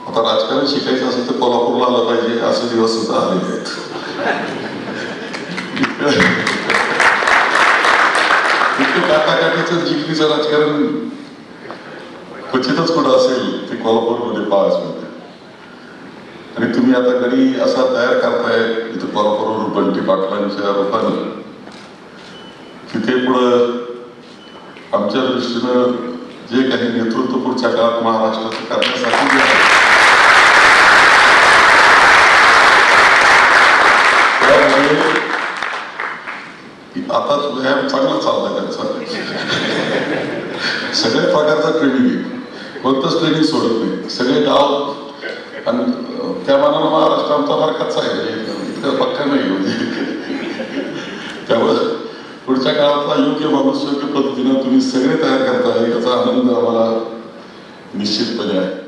आता राजकारण शिकायचं असेल तर कोल्हापूरला आलं पाहिजे असे दिवस सुद्धा आलेले आहेत. काटाकाटीचं जिंकलीचं राजकारण क्वचितच कुठं असेल ते कोल्हापूरमध्ये पाहायच मिळते. आणि तुम्ही आता घरी असा तयार करताय इथं कोल्हापूरवरून बंटी पाटलांच्या रूपाने की ते पुढं आमच्या दृष्टीनं जे काही नेतृत्व पुढच्या काळात महाराष्ट्राचं करण्यासाठी जे आहे त्यामुळे आताच व्यायाम चांगला चाललाय त्यांचा. सगळ्या प्रकारचा ट्रेनिंग आहे, कोणतंच ट्रेनिंग सोडत नाही, सगळे गाव. आणि त्या मानानं महाराष्ट्र आमचा फार कच्चा आहे, इतका पक्का नाही. त्यामुळे पुढच्या काळातला योग्य माणूस योग्य पद्धतीनं तुम्ही सगळे तयार करताय याचा आनंद आम्हाला निश्चितपणे आहे.